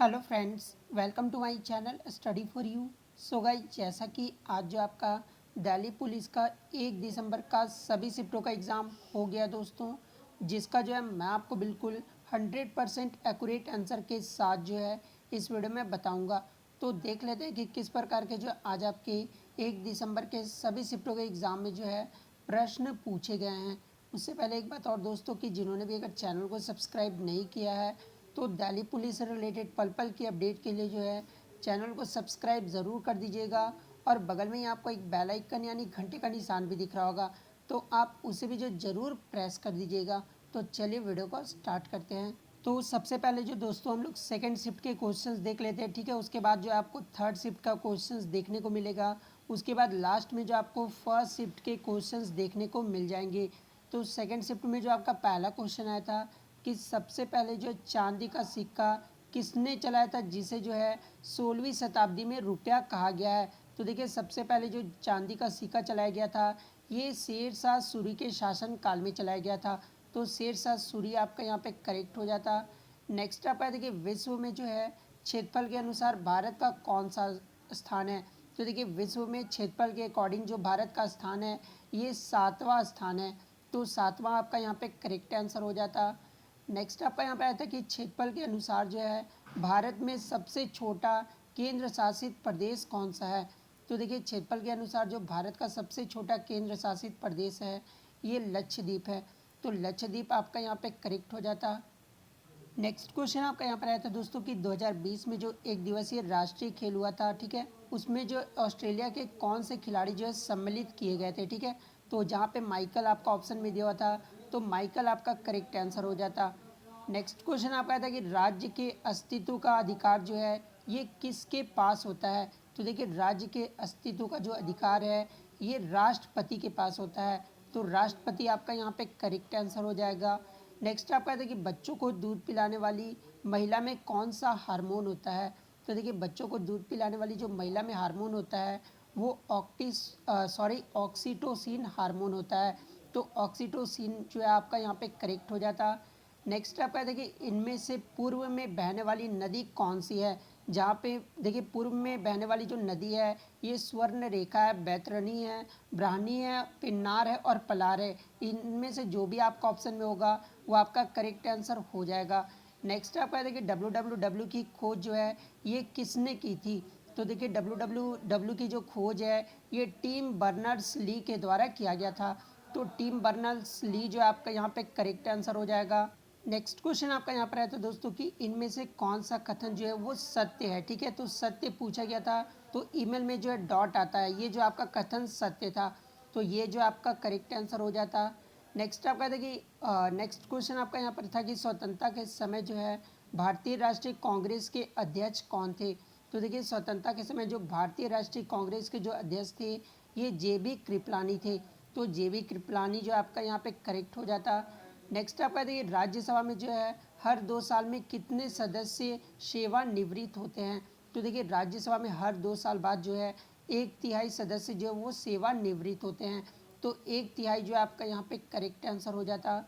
Hello friends, welcome to my channel study for you. So guys, जैसा कि आज जो आपका दिल्ली पुलिस का 1 दिसंबर का सभी शिफ्टों का एग्ज़ाम हो गया दोस्तों, जिसका जो है मैं आपको बिल्कुल 100% एक्यूरेट आंसर के साथ जो है इस वीडियो में बताऊंगा। तो देख लेते हैं कि किस प्रकार के जो आज आपके 1 दिसंबर के सभी शिफ्टों के एग्ज़ाम में जो है प्रश्न पूछे गए हैं। उससे पहले एक बात और दोस्तों, कि जिन्होंने भी अगर चैनल को सब्सक्राइब नहीं किया है तो दिल्ली पुलिस से रिलेटेड पल पल की अपडेट के लिए जो है चैनल को सब्सक्राइब ज़रूर कर दीजिएगा। और बगल में ही आपको एक बेल आइकन यानी घंटे का निशान भी दिख रहा होगा, तो आप उसे भी जो ज़रूर प्रेस कर दीजिएगा। तो चलिए वीडियो को स्टार्ट करते हैं। तो सबसे पहले जो दोस्तों हम लोग सेकंड शिफ्ट के क्वेश्चंस देख लेते हैं, ठीक है। उसके बाद जो आपको थर्ड शिफ्ट का क्वेश्चंस देखने को मिलेगा। उसके बाद लास्ट में जो आपको फर्स्ट शिफ्ट के क्वेश्चंस देखने को मिल जाएंगे। तो सेकंड शिफ्ट में जो आपका पहला क्वेश्चन आया था कि सबसे पहले जो चांदी का सिक्का किसने चलाया था, जिसे जो है 16वीं शताब्दी में रुपया कहा गया है। तो देखिए, सबसे पहले जो चांदी का सिक्का चलाया गया था ये शेर शाह सूरी के शासन काल में चलाया गया था। तो शेर शाह सूरी आपका यहाँ पे करेक्ट हो जाता। नेक्स्ट आपका देखिए, विश्व में जो है क्षेत्रफल के अनुसार भारत का कौन सा स्थान है। तो देखिए, विश्व में क्षेत्रफल के अकॉर्डिंग जो भारत का स्थान है ये 7वां स्थान है। तो 7वां आपका यहाँ पे करेक्ट आंसर हो जाता। नेक्स्ट आपका यहाँ पे आया था कि क्षेत्रफल के अनुसार जो है भारत में सबसे छोटा केंद्र शासित प्रदेश कौन सा है। तो देखिए, क्षेत्रफल के अनुसार जो भारत का सबसे छोटा केंद्र शासित प्रदेश है ये लक्षद्वीप है। तो लक्षद्वीप आपका यहाँ पे करेक्ट हो जाता। नेक्स्ट क्वेश्चन आपका यहाँ पर आया था दोस्तों कि 2020 में जो एक दिवसीय राष्ट्रीय खेल हुआ था, ठीक है, उसमें जो ऑस्ट्रेलिया के कौन से खिलाड़ी जो है सम्मिलित किए गए थे, ठीक है। तो जहाँ पे माइकल आपका ऑप्शन में दिया हुआ था, तो माइकल आपका करेक्ट आंसर हो जाता। नेक्स्ट क्वेश्चन आपका था कि राज्य के अस्तित्व का अधिकार जो है ये किसके पास होता है। तो देखिए, राज्य के अस्तित्व का जो अधिकार है ये राष्ट्रपति के पास होता है। तो राष्ट्रपति आपका यहाँ पे करेक्ट आंसर हो जाएगा। नेक्स्ट आपका था कि बच्चों को दूध पिलाने वाली महिला में कौन सा हार्मोन होता है। तो देखिए, बच्चों को दूध पिलाने वाली जो महिला में हार्मोन होता है वो ऑक्सीटोसिन हार्मोन होता है। तो ऑक्सीटोसिन जो है आपका यहाँ पे करेक्ट हो जाता। नेक्स्ट आपका देखिए, इनमें से पूर्व में बहने वाली नदी कौन सी है। जहाँ पे देखिए, पूर्व में बहने वाली जो नदी है ये स्वर्ण रेखा है, बैतरणी है, ब्राह्मणी है, पिन्नार है और पलार है। इनमें से जो भी आपका ऑप्शन में होगा वो आपका करेक्ट आंसर हो जाएगा। नेक्स्ट आपका देखिए, WWW की खोज जो है ये किसने की थी। तो देखिए, WWW की जो खोज है ये टिम बर्नर्स ली के द्वारा किया गया था। तो टिम बर्नर्स ली जो आपका यहाँ पे करेक्ट आंसर हो जाएगा। नेक्स्ट क्वेश्चन आपका यहाँ पर आया था दोस्तों कि इनमें से कौन सा कथन जो है वो सत्य है, ठीक है। तो सत्य पूछा गया था, तो ईमेल में जो है डॉट आता है, ये जो आपका कथन सत्य था। तो ये जो आपका करेक्ट आंसर हो जाता। नेक्स्ट आपका देखिए, नेक्स्ट क्वेश्चन आपका यहाँ पर था कि स्वतंत्रता के समय जो है भारतीय राष्ट्रीय कांग्रेस के अध्यक्ष कौन थे। तो देखिए, स्वतंत्रता के समय जो भारतीय राष्ट्रीय कांग्रेस के जो अध्यक्ष थे ये JB कृपलानी थे। तो JB कृपलानी जो आपका यहाँ पे करेक्ट हो जाता। नेक्स्ट आपका देखिए, राज्यसभा में जो है हर 2 साल में कितने सदस्य सेवानिवृत्त होते हैं। तो देखिए, राज्यसभा में हर 2 साल बाद जो है 1/3 सदस्य जो है वो सेवानिवृत्त होते हैं। तो 1/3 जो है आपका यहाँ पे करेक्ट आंसर हो जाता।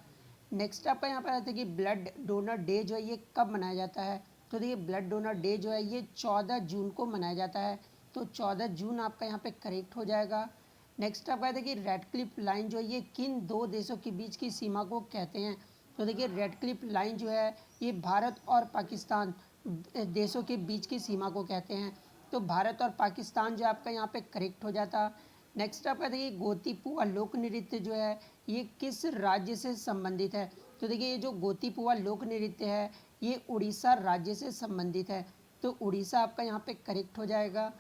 नेक्स्ट आपका यहाँ पर आता है कि ब्लड डोनर डे जो है ये कब मनाया जाता है। तो देखिए, ब्लड डोनर डे जो है ये 14 जून को मनाया जाता है। तो 14 जून आपका यहाँ पे करेक्ट हो जाएगा। नेक्स्ट आपका है कि रेडक्लिफ लाइन जो है ये किन 2 देशों के बीच की सीमा को कहते हैं। तो देखिए, रेडक्लिफ लाइन जो है ये भारत और पाकिस्तान देशों के बीच की सीमा को कहते हैं। तो भारत और पाकिस्तान जो आपका यहाँ पे करेक्ट हो जाता। नेक्स्ट आपका देखिए, गोतीपुआ लोक नृत्य जो है ये किस राज्य से संबंधित है। तो देखिए, ये जो गोतीपुआ लोक नृत्य है ये उड़ीसा राज्य से संबंधित है। तो उड़ीसा आपका यहाँ पे करेक्ट हो जाएगा।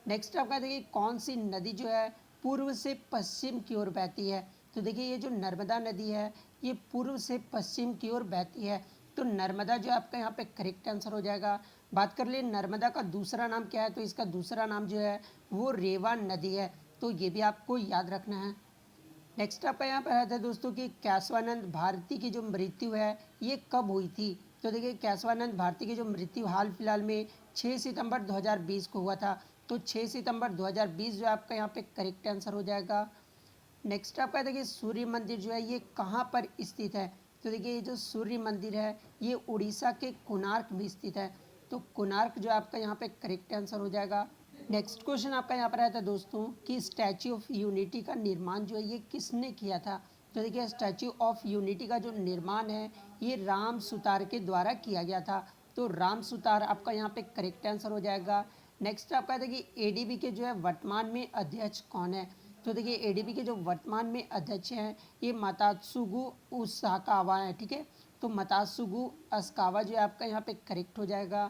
नेक्स्ट आपका देखिए, कौन सी नदी जो है पूर्व से पश्चिम की ओर बहती है। तो देखिए, ये जो नर्मदा नदी है ये पूर्व से पश्चिम की ओर बहती है। तो नर्मदा जो आपका यहाँ पे करेक्ट आंसर हो जाएगा। बात कर ले नर्मदा का दूसरा नाम क्या है, तो इसका दूसरा नाम जो है वो रेवा नदी है। तो ये भी आपको याद रखना है। नेक्स्ट आपका यहाँ पर आता है दोस्तों कि केशवानंद भारती की जो मृत्यु है ये कब हुई थी। तो देखिए, केशवानंद भारती की जो मृत्यु हाल फिलहाल में 6 सितंबर 2020 को हुआ था। तो 6 सितंबर 2020 जो आपका यहाँ पे करेक्ट आंसर हो जाएगा। नेक्स्ट आपका देखिए, सूर्य मंदिर जो है ये कहाँ पर स्थित है। तो देखिए, ये जो सूर्य मंदिर है ये उड़ीसा के कोणार्क में स्थित है। तो कोणार्क जो आपका यहाँ पे करेक्ट आंसर हो जाएगा। नेक्स्ट क्वेश्चन आपका यहाँ पर आया था दोस्तों कि स्टैच्यू ऑफ यूनिटी का निर्माण जो है ये किसने किया था। तो देखिए स्टैच्यू ऑफ यूनिटी का जो निर्माण है ये राम सुतार के द्वारा किया गया था। तो राम सुतार आपका यहाँ पे करेक्ट आंसर हो जाएगा। नेक्स्ट आपका है कि एडीबी के जो है वर्तमान में अध्यक्ष कौन है। तो देखिए एडीबी के जो वर्तमान में अध्यक्ष हैं ये मतात्सुगु उसाकावा है, ठीक है। तो मतात्सुगु अस्कावा जो है आपका यहाँ पे करेक्ट हो जाएगा।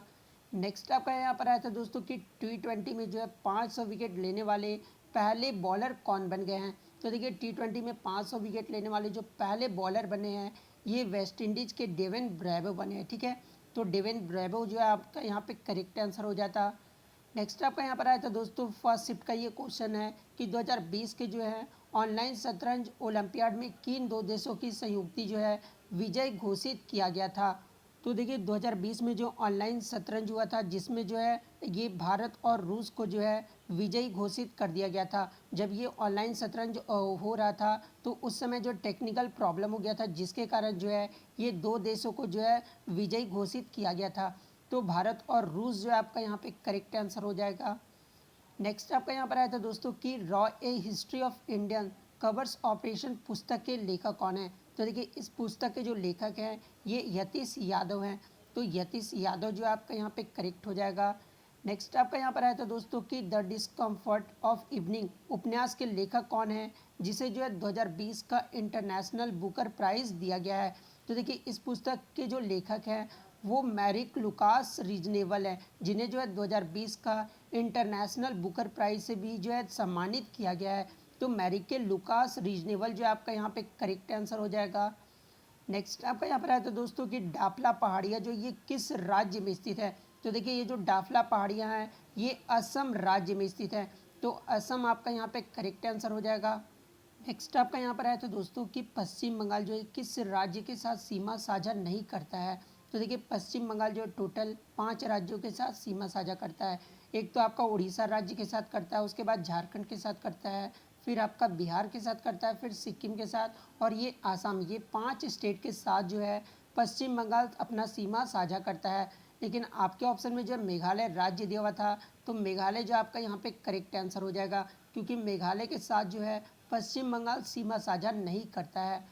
नेक्स्ट आपका यहाँ पर आया था दोस्तों कि T20 में जो है 500 विकेट लेने वाले पहले बॉलर कौन बन गए हैं। तो देखिए T20 में 500 विकेट लेने वाले जो पहले बॉलर बने हैं ये वेस्ट इंडीज़ के डेविन ब्रेवो बने हैं, ठीक है। तो डेविन ब्रेवो जो है आपका यहाँ पे करेक्ट आंसर हो जाता। नेक्स्ट आपका यहाँ पर आया था दोस्तों फर्स्ट शिफ्ट का ये क्वेश्चन है कि 2020 के जो है ऑनलाइन शतरंज ओलंपियाड में किन दो देशों की संयुक्ति जो है विजय घोषित किया गया था। तो देखिए 2020 में जो ऑनलाइन शतरंज हुआ था जिसमें जो है ये भारत और रूस को जो है विजयी घोषित कर दिया गया था। जब ये ऑनलाइन शतरंज हो रहा था तो उस समय जो टेक्निकल प्रॉब्लम हो गया था जिसके कारण जो है ये दो देशों को जो है विजयी घोषित किया गया था। तो भारत और रूस जो है आपका यहाँ पे करेक्ट आंसर हो जाएगा। नेक्स्ट आपका यहाँ पर आया था दोस्तों कि raw A history of Indian covers operation पुस्तक के लेखक कौन है। तो देखिए इस पुस्तक के जो लेखक हैं ये यतीश यादव हैं। तो यतीश यादव जो आपका यहाँ पे करेक्ट हो जाएगा। नेक्स्ट आपका यहाँ पर आया था दोस्तों कि द डिस्कम्फर्ट ऑफ इवनिंग उपन्यास के लेखक कौन है जिसे जो है 2020 का इंटरनेशनल बुकर प्राइज़ दिया गया है। तो देखिए इस पुस्तक के जो लेखक हैं वो मैरिक लुकास रीजनेबल है जिन्हें जो है 2020 का इंटरनेशनल बुकर प्राइज़ से भी जो है सम्मानित किया गया है। तो मैरिक के लुकास रीजनेबल जो आपका यहाँ पे करेक्ट आंसर हो जाएगा। नेक्स्ट आपका यहाँ पर आया था दोस्तों कि डाफला पहाड़ियाँ जो ये किस राज्य में स्थित है। तो देखिए ये जो डाफला पहाड़ियाँ हैं ये असम राज्य में स्थित है। तो असम आपका यहाँ पे करेक्ट आंसर हो जाएगा। नेक्स्ट आपका यहाँ पर आया था दोस्तों कि पश्चिम बंगाल जो है किस राज्य के साथ सीमा साझा नहीं करता है। तो देखिए पश्चिम बंगाल जो टोटल 5 राज्यों के साथ सीमा साझा करता है। एक तो आपका उड़ीसा राज्य के साथ करता है, उसके बाद झारखंड के साथ करता है, फिर आपका बिहार के साथ करता है, फिर सिक्किम के साथ और ये आसाम। ये 5 स्टेट के साथ जो है पश्चिम बंगाल अपना सीमा साझा करता है। लेकिन आपके ऑप्शन में जो मेघालय राज्य दिया हुआ था तो मेघालय जो आपका यहाँ पे करेक्ट आंसर हो जाएगा क्योंकि मेघालय के साथ जो है पश्चिम बंगाल सीमा साझा नहीं करता है।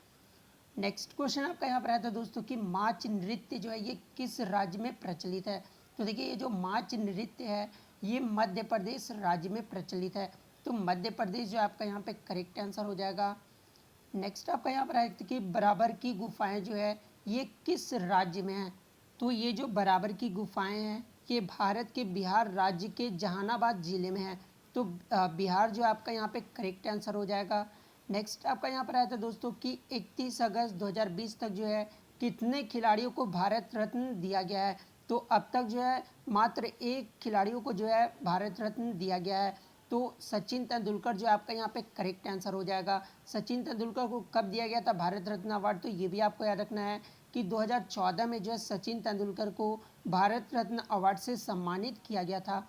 नेक्स्ट क्वेश्चन आपका यहाँ पर आया था दोस्तों कि माच नृत्य जो है ये किस राज्य में प्रचलित है। तो देखिए ये जो माच नृत्य है ये मध्य प्रदेश राज्य में प्रचलित है। तो मध्य प्रदेश जो आपका यहाँ पे करेक्ट आंसर हो जाएगा। नेक्स्ट आपका यहाँ पर आया था कि बराबर की गुफाएं जो है ये किस राज्य में है। तो ये जो बराबर की गुफाएं हैं ये भारत के बिहार राज्य के जहानाबाद जिले में है। तो बिहार जो आपका यहाँ पे करेक्ट आंसर हो जाएगा। नेक्स्ट आपका यहाँ पर आया था दोस्तों कि 31 अगस्त 2020 तक जो है कितने खिलाड़ियों को भारत रत्न दिया गया है। तो अब तक जो है मात्र एक खिलाड़ियों को जो है भारत रत्न दिया गया है। तो सचिन तेंदुलकर जो आपका यहाँ पे करेक्ट आंसर हो जाएगा। सचिन तेंदुलकर को कब दिया गया था भारत रत्न अवार्ड, तो ये भी आपको याद रखना है कि 2014 में जो है सचिन तेंदुलकर को भारत रत्न अवार्ड से सम्मानित किया गया था।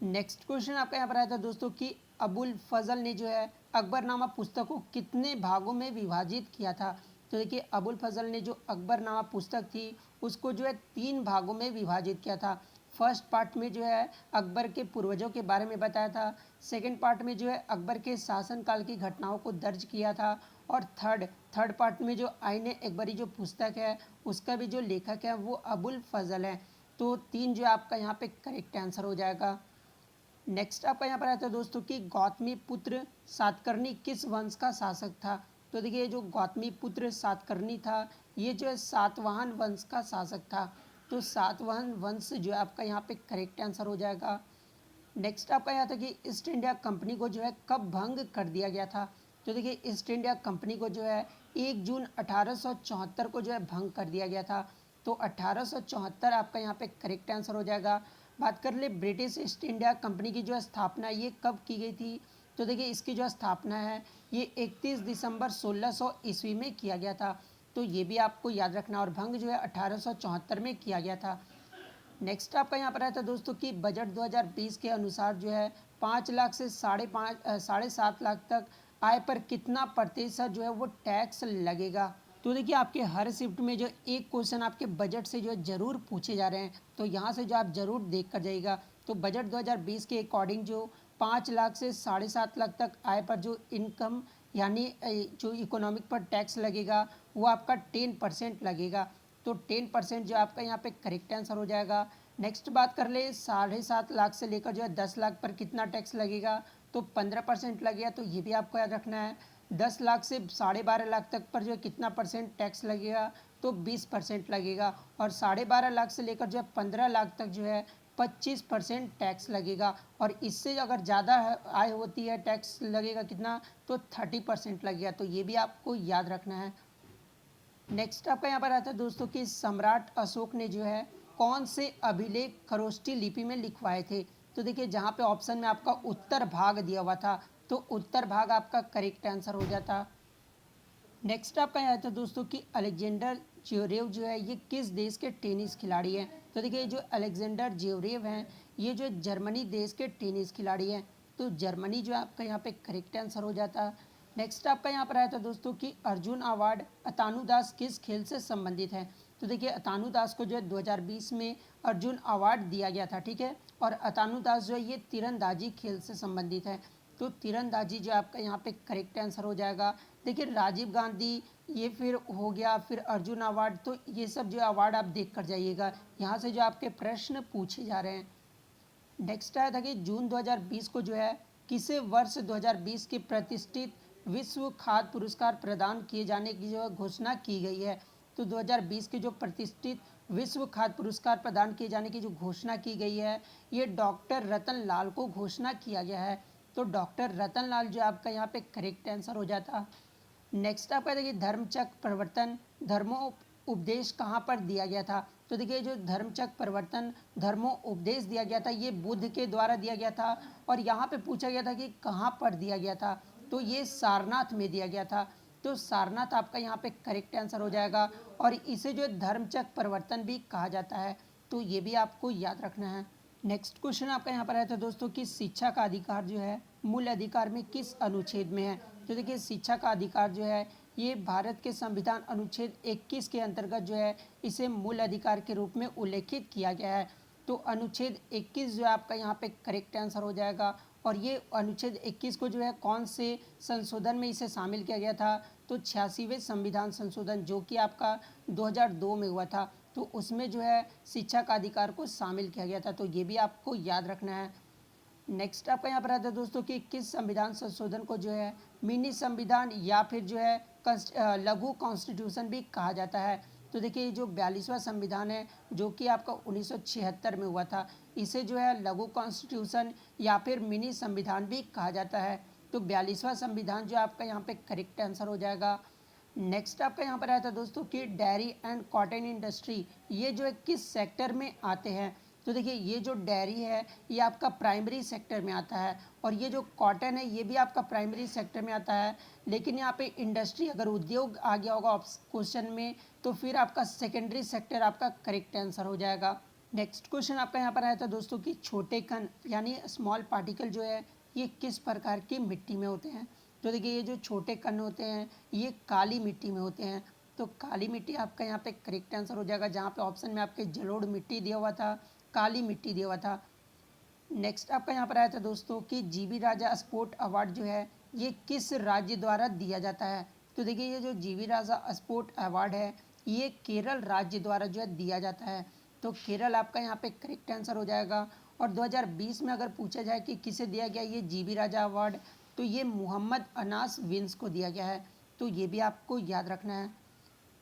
नेक्स्ट क्वेश्चन आपका यहाँ पर आया था दोस्तों कि अबुल फजल ने जो है अकबरनामा पुस्तक को कितने भागों में विभाजित किया था। तो देखिए अबुल फजल ने जो अकबरनामा पुस्तक थी उसको जो है 3 भागों में विभाजित किया था। फर्स्ट पार्ट में जो है अकबर के पूर्वजों के बारे में बताया था, सेकंड पार्ट में जो है अकबर के शासनकाल की घटनाओं को दर्ज किया था और थर्ड पार्ट में जो आईने अकबरी जो पुस्तक है उसका भी जो लेखक है वो अबुल फजल है। तो 3 जो आपका यहाँ पे करेक्ट आंसर हो जाएगा। नेक्स्ट आपका यहाँ पर आता है दोस्तों कि गौतमी पुत्र सातकर्णी किस वंश का शासक था। तो देखिए जो गौतमी पुत्र सातकर्णी था ये जो है सातवाहन वंश का शासक था। तो सातवाहन वंश जो है आपका यहाँ पे करेक्ट आंसर हो जाएगा। नेक्स्ट आपका यहाँ था कि ईस्ट इंडिया कंपनी को जो है कब भंग कर दिया गया था। तो देखिए ईस्ट इंडिया कंपनी को जो है 1 जून 1874 को जो है भंग कर दिया गया था। तो 1874 आपका यहाँ पे करेक्ट आंसर हो जाएगा। बात कर ले ब्रिटिश ईस्ट इंडिया कंपनी की जो स्थापना ये कब की गई थी। तो देखिए इसकी जो स्थापना है ये 31 दिसंबर 1600 ईस्वी में किया गया था। तो ये भी आपको याद रखना और भंग जो है 1874 में किया गया था। नेक्स्ट आपका यहाँ पर आता है दोस्तों कि बजट 2020 के अनुसार जो है 5 लाख से 5.5 साढ़े 7 लाख तक आय पर कितना प्रतिशत जो है वो टैक्स लगेगा। तो देखिए आपके हर शिफ्ट में जो एक क्वेश्चन आपके बजट से जो है ज़रूर पूछे जा रहे हैं, तो यहाँ से जो आप ज़रूर देख कर जाइएगा। तो बजट 2020 के अकॉर्डिंग जो 5 लाख से 7.5 लाख तक आय पर जो इनकम यानी जो इकोनॉमिक पर टैक्स लगेगा वो आपका 10% लगेगा। तो 10% जो आपका यहाँ पे करेक्ट आंसर हो जाएगा। नेक्स्ट बात कर ले 7.5 लाख से लेकर जो है 10 लाख पर कितना टैक्स लगेगा, तो 15% लगेगा। तो ये भी आपको याद रखना है। 10 लाख से 12.5 लाख तक पर जो है कितना परसेंट टैक्स लगेगा, तो 20% लगेगा। और 12.5 लाख से लेकर जो है 15 लाख तक जो है 25% टैक्स लगेगा। और इससे अगर ज़्यादा आय होती है टैक्स लगेगा कितना, तो 30% लगेगा। तो ये भी आपको याद रखना है। नेक्स्ट आपका यहाँ पर आता है दोस्तों कि सम्राट अशोक ने जो है कौन से अभिलेख खरोष्टी लिपि में लिखवाए थे। तो देखिए जहाँ पे ऑप्शन में आपका उत्तर भाग दिया हुआ था, तो उत्तर भाग आपका करेक्ट आंसर हो जाता। नेक्स्ट आपका यहाँ था दोस्तों कि अलेक्जेंडर ज्वेरेव जो है ये किस देश के टेनिस खिलाड़ी हैं। तो देखिए जो अलेक्जेंडर ज्वेरेव हैं ये जो जर्मनी देश के टेनिस खिलाड़ी हैं। तो जर्मनी जो आपका यहाँ पे करेक्ट आंसर हो जाता। नेक्स्ट आपका यहाँ पर आया था दोस्तों कि अर्जुन अवार्ड अतानु दास किस खेल से संबंधित है। तो देखिए अतानु दास को जो है 2020 में अर्जुन अवार्ड दिया गया था, ठीक है। और अतानु दास जो है ये तीरंदाजी खेल से संबंधित है। तो तीरंदाजी जो आपका यहाँ पे करेक्ट आंसर हो जाएगा। देखिए राजीव गांधी ये फिर हो गया, फिर अर्जुन अवार्ड, तो ये सब जो अवार्ड आप देख कर जाइएगा, यहाँ से जो आपके प्रश्न पूछे जा रहे हैं। नेक्स्ट आया था कि जून 2020 को जो है किसे वर्ष 2020 के प्रतिष्ठित विश्व खाद्य पुरस्कार प्रदान किए जाने की जो घोषणा की गई है। तो 2020 के जो प्रतिष्ठित विश्व खाद्य पुरस्कार प्रदान किए जाने की जो घोषणा की गई है, ये डॉक्टर रतन लाल को घोषणा किया गया है। तो डॉक्टर रतन लाल जो आपका यहाँ पे करेक्ट आंसर हो जाता। नेक्स्ट आपका देखिए धर्मचक्र प्रवर्तन धर्मोपदेश कहाँ पर दिया गया था। तो देखिए जो धर्मचक्र प्रवर्तन धर्मोपदेश दिया गया था ये बुद्ध के द्वारा दिया गया था। और यहाँ पे पूछा गया था कि कहाँ पर दिया गया था, तो ये सारनाथ में दिया गया था। तो सारनाथ आपका यहाँ पे करेक्ट आंसर हो जाएगा। और इसे जो धर्मचक्र प्रवर्तन भी कहा जाता है, तो ये भी आपको याद रखना है। नेक्स्ट क्वेश्चन आपका यहाँ पर आया था दोस्तों कि शिक्षा का अधिकार जो है मूल अधिकार में किस अनुच्छेद में है। तो देखिए शिक्षा का अधिकार जो है ये भारत के संविधान अनुच्छेद 21 के अंतर्गत जो है इसे मूल अधिकार के रूप में उल्लेखित किया गया है। तो अनुच्छेद 21 जो है आपका यहाँ पे करेक्ट आंसर हो जाएगा। और ये अनुच्छेद 21 को जो है कौन से संशोधन में इसे शामिल किया गया था, तो 86वें संविधान संशोधन जो कि आपका 2002 में हुआ था, तो उसमें जो है शिक्षा का अधिकार को शामिल किया गया था। तो ये भी आपको याद रखना है। नेक्स्ट आपका यहाँ पर आता है दोस्तों कि किस संविधान संशोधन को जो है मिनी संविधान या फिर जो है लघु कॉन्स्टिट्यूशन भी कहा जाता है। तो देखिए जो 42वां संविधान है जो कि आपका 1976 में हुआ था, इसे जो है लघु कॉन्स्टिट्यूशन या फिर मिनी संविधान भी कहा जाता है। तो 42वां संविधान जो आपका यहाँ पे करेक्ट आंसर हो जाएगा। नेक्स्ट आपका यहाँ पर आया था दोस्तों कि डेयरी एंड कॉटन इंडस्ट्री ये जो है किस सेक्टर में आते हैं। तो देखिए ये जो डेयरी है ये आपका प्राइमरी सेक्टर में आता है। और ये जो कॉटन है ये भी आपका प्राइमरी सेक्टर में आता है। लेकिन यहाँ पे इंडस्ट्री अगर उद्योग आ गया होगा क्वेश्चन में, तो फिर आपका सेकेंडरी सेक्टर आपका करेक्ट आंसर हो जाएगा। नेक्स्ट क्वेश्चन आपका यहाँ पर आया था दोस्तों कि छोटे कण यानी स्मॉल पार्टिकल जो है ये किस प्रकार की मिट्टी में होते हैं। तो देखिए ये जो छोटे कण होते हैं ये काली मिट्टी में होते हैं। तो काली मिट्टी आपका यहाँ पे करेक्ट आंसर हो जाएगा, जहाँ पे ऑप्शन में आपके जलोढ़ मिट्टी दिया हुआ था, काली मिट्टी दिया हुआ था। नेक्स्ट आपका यहाँ पर आया था दोस्तों कि जीवी राजा स्पोर्ट अवार्ड जो है ये किस राज्य द्वारा दिया जाता है। तो देखिए ये जो जीवी राजा स्पोर्ट अवार्ड है ये केरल राज्य द्वारा जो है दिया जाता है। तो केरल आपका यहाँ पे करेक्ट आंसर हो जाएगा। और 2020 में अगर पूछा जाए कि किसे दिया गया ये जीवी राजा अवार्ड, तो ये मोहम्मद अनास विंस को दिया गया है। तो ये भी आपको याद रखना है।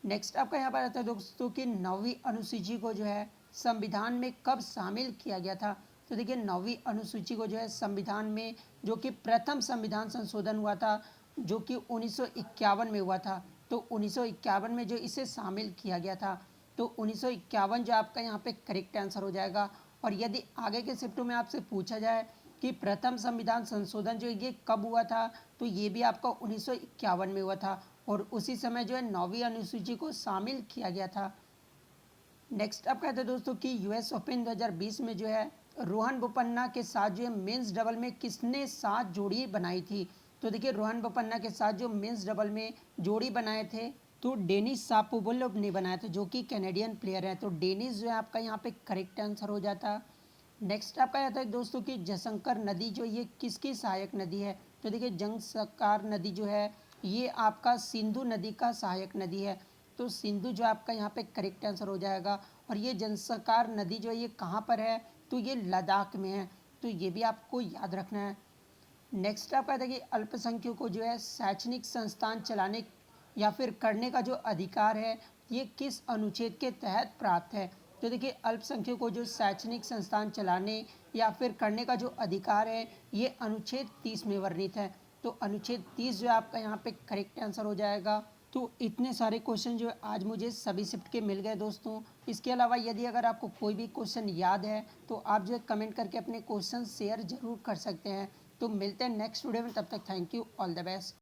नेक्स्ट आपका यहाँ पर आता है दोस्तों कि 9वीं अनुसूची को जो है संविधान में कब शामिल किया गया था। तो देखिए 9वीं अनुसूची को जो है संविधान में जो कि प्रथम संविधान संशोधन हुआ था जो कि 1951 में हुआ था, तो 1951 में जो इसे शामिल किया गया था। तो 1951 जो आपका यहाँ पे करेक्ट आंसर हो जाएगा। और यदि आगे के शिफ्टों में आपसे पूछा जाए कि प्रथम संविधान संशोधन जो ये कब हुआ था, तो ये भी आपका 1951 में हुआ था। और उसी समय जो है 9वीं अनुसूची को शामिल किया गया था। नेक्स्ट आप कहते हैं दोस्तों कि यूएस ओपन 2020 में जो है रोहन बोपन्ना के साथ जो है मेंस डबल में किसने 7 जोड़ी बनाई थी। तो देखिए रोहन बोपन्ना के साथ जो मेंस डबल में जोड़ी बनाए थे तो डेनिस शापोवालोव ने बनाया था, जो कि कैनेडियन प्लेयर है। तो डेनिस जो है आपका यहाँ पे करेक्ट आंसर हो जाता। नेक्स्ट आपका आता है दोस्तों कि जयशंकर नदी जो ये किसकी सहायक नदी है। तो देखिए जयशंकर नदी जो है ये आपका सिंधु नदी का सहायक नदी है। तो सिंधु जो आपका यहाँ पे करेक्ट आंसर हो जाएगा। और ये जयशंकर नदी जो है ये कहाँ पर है, तो ये लद्दाख में है। तो ये भी आपको याद रखना है। नेक्स्ट आपका था कि अल्पसंख्यकों को जो है शैक्षणिक संस्थान चलाने या फिर करने का जो अधिकार है ये किस अनुच्छेद के तहत प्राप्त है। तो देखिए अल्पसंख्यकों को जो शैक्षणिक संस्थान चलाने या फिर करने का जो अधिकार है ये अनुच्छेद 30 में वर्णित है। तो अनुच्छेद 30 जो है आपका यहाँ पे करेक्ट आंसर हो जाएगा। तो इतने सारे क्वेश्चन जो है आज मुझे सभी शिफ्ट के मिल गए दोस्तों। इसके अलावा यदि अगर आपको कोई भी क्वेश्चन याद है तो आप जो है कमेंट करके अपने क्वेश्चन शेयर जरूर कर सकते हैं। तो मिलते हैं नेक्स्ट वीडियो में, तब तक thank you, all the best.